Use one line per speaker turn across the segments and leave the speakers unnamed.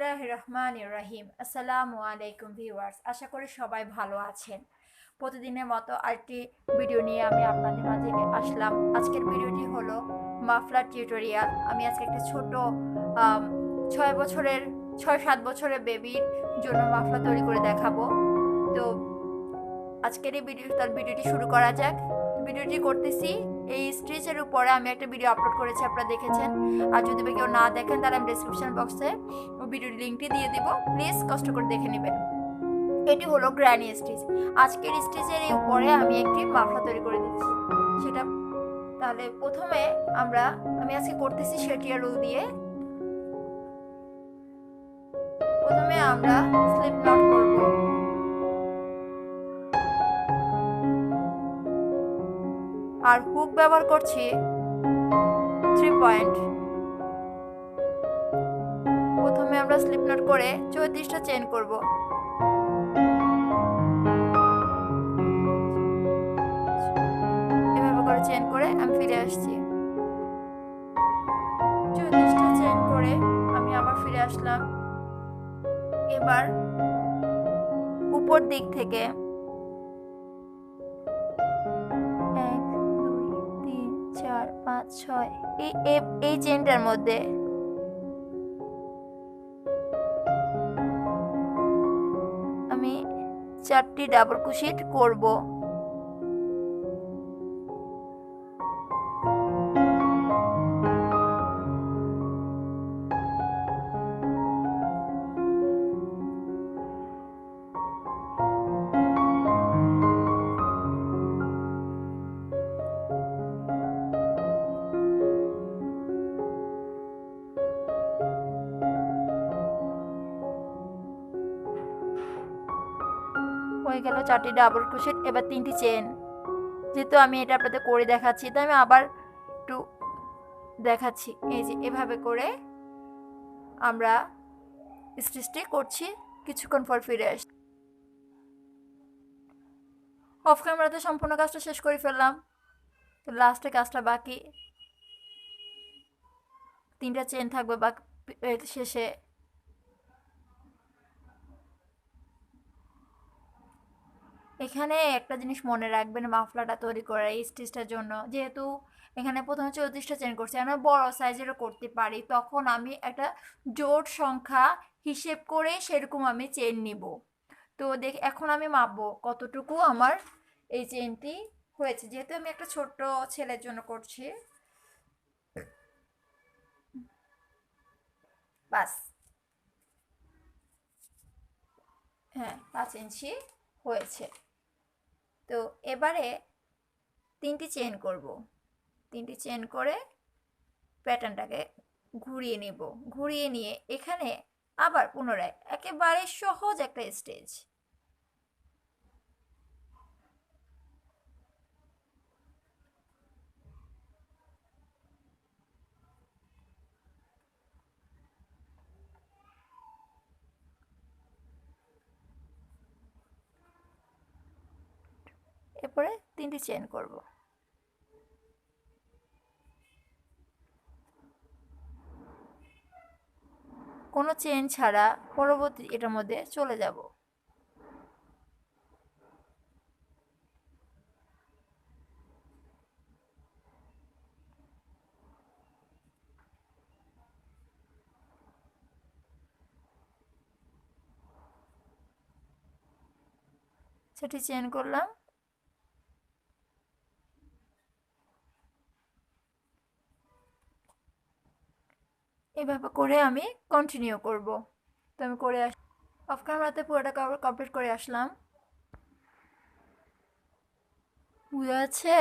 বিসমিল্লাহির রহমানির রহিম। আসসালামু আলাইকুম ভিউয়ার্স, আশা করি সবাই ভালো আছেন। প্রতিদিনের মতো আরেকটি ভিডিও নিয়ে আমি আপনাদের মাঝে আসলাম। আজকের ভিডিওটি হলো মাফলার টিউটোরিয়াল। আমি আজকে একটা ছোট 6-7 বছরের বেবির জন্য মাফলার তৈরি করে দেখাবো। তো আজকের এই ভিডিওটি শুরু করা যাক। ভিডিওটি করতেছি এই স্টিচের উপরে আমি একটা ভিডিও আপলোড করেছি, আপনারা দেখেছেন। আর যদি কেউ না দেখেন তাহলে আমি ডেসক্রিপশন বক্সে ভিডিওর লিঙ্কটি দিয়ে দিব, প্লিজ কষ্ট করে দেখে নেবেন। এটি হলো গ্র্যানি স্টিচ। আজকের স্টিচের এই উপরে আমি একটি মাফলার তৈরি করে দিচ্ছি সেটা। তাহলে প্রথমে আমি আজকে করতেছি শেটিয়ার রুল দিয়ে। প্রথমে আমরা স্লিপ নট করব। আর হুক ব্যবহার করছি 3 পয়েন্ট। প্রথমে আমরা স্লিপ নট করে 34টা চেইন করব। এভাবে করে চেইন করে আমি ফিরে আসছি। 34টা চেইন করে আমি আবার ফিরে আসলাম। এবার উপর দিক থেকে 1 2 3 4 5 6 এই চেইনটার মধ্যে আমি 4টি ডাবল ক্রোশেট করব। হয়ে গেল 4টি ডাবল ক্রোশেট। এবার 3টি চেইন। যেহেতু আমি এটা আপনাদের করে দেখাচ্ছি তাই আমি আবার একটু দেখাচ্ছি। এই যে এভাবে করে আমরা স্টিচটি করছি। কিছুক্ষণ পর ফিরে আসছি। অফ ক্যামেরাতে সম্পূর্ণ কাজটা শেষ করে ফেললাম। তো লাস্টে কাজটা বাকি, 3টা চেইন থাকবে বাকি শেষে। এখানে একটা জিনিস মনে রাখবেন, মাফলারটা তৈরি করার এই স্টিচটার জন্য, যেহেতু এখানে প্রথমে 34টা চেইন করছি, আমরা বড় সাইজেরও করতে পারি, তখন আমি একটা জোড় সংখ্যা হিসেব করে সেরকম আমি চেইন নিব। তো এখন আমি মাপবো কতটুকু আমার এই চেইনটি হয়েছে, যেহেতু আমি একটা ছোট্ট ছেলের জন্য করছি। বাস, হ্যাঁ 5 ইঞ্চি হয়েছে। তো এবারে 3টি চেইন করব। 3টি চেইন করে প্যাটার্নটাকে ঘুরিয়ে নেব। ঘুরিয়ে নিয়ে এখানে আবার পুনরায় একেবারে সহজ একটা স্টেজ। এরপরে 3টি চেইন করব। কোনো চেইন ছাড়া পরবর্তী এটার মধ্যে চলে যাব। সেটি চেইন করলাম। এভাবে করে আমি কন্টিনিউ করব। তো আমি করে অফ ক্যামেরাতে পুরোটা কমপ্লিট করে আসলাম। বুঝা যাচ্ছে?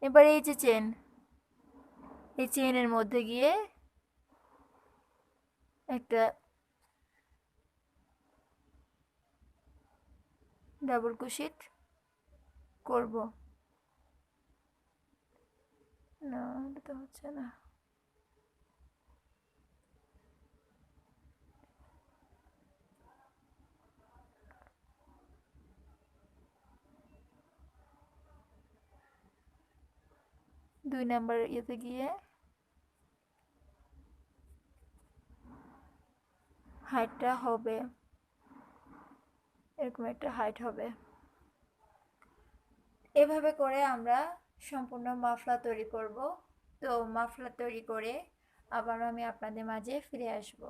এবার এই যে চেন, এই চেনের মধ্যে গিয়ে একটা ডাবল ক্রোশেট করব। না, এটা তো হচ্ছে না। দুই নাম্বার ইয়েতে গিয়ে হাইটটা হবে, এরকম একটা হাইট হবে। এভাবে করে আমরা সম্পূর্ণ মাফলার তৈরি করব। তো মাফলার তৈরি করে আবার আমি আপনাদের মাঝে ফিরে আসব।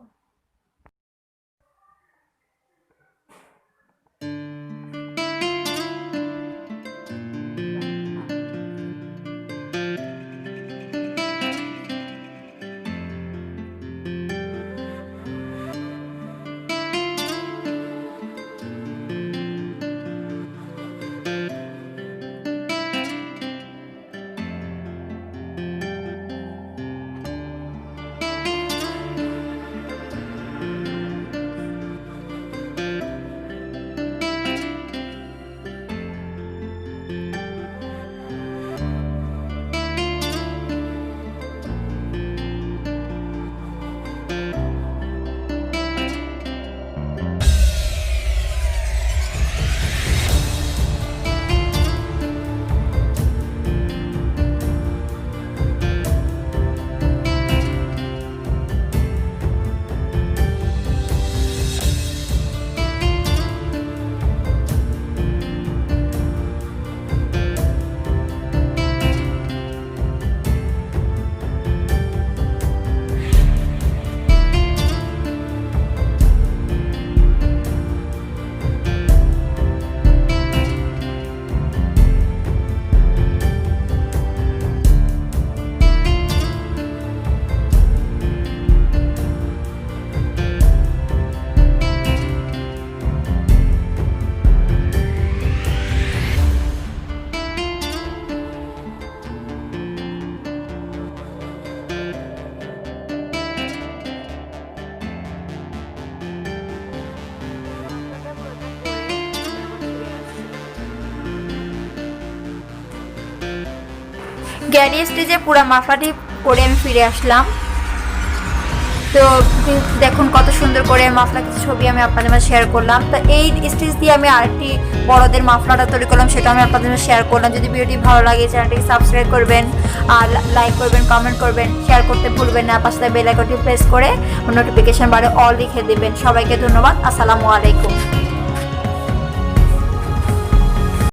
গ্যারি স্টিচে পুরো মাফলাটি করে আমি ফিরে আসলাম। তো দেখুন কত সুন্দর করে মাফলার কিছু ছবি আমি আপনাদের মাঝে শেয়ার করলাম। তো এই স্টিচ দিয়ে আমি আরেকটি বড়দের মাফলাটা তৈরি করলাম, সেটা আমি আপনাদের মাঝে শেয়ার করলাম। যদি ভিডিওটি ভালো লাগে চ্যানেলটিকে সাবস্ক্রাইব করবেন, আর লাইক করবেন, কমেন্ট করবেন, শেয়ার করতে ভুলবেন না। পাশে বেল আইকনটি প্রেস করে নোটিফিকেশন বারে অল লিখে দেবেন। সবাইকে ধন্যবাদ। আসসালামু আলাইকুম।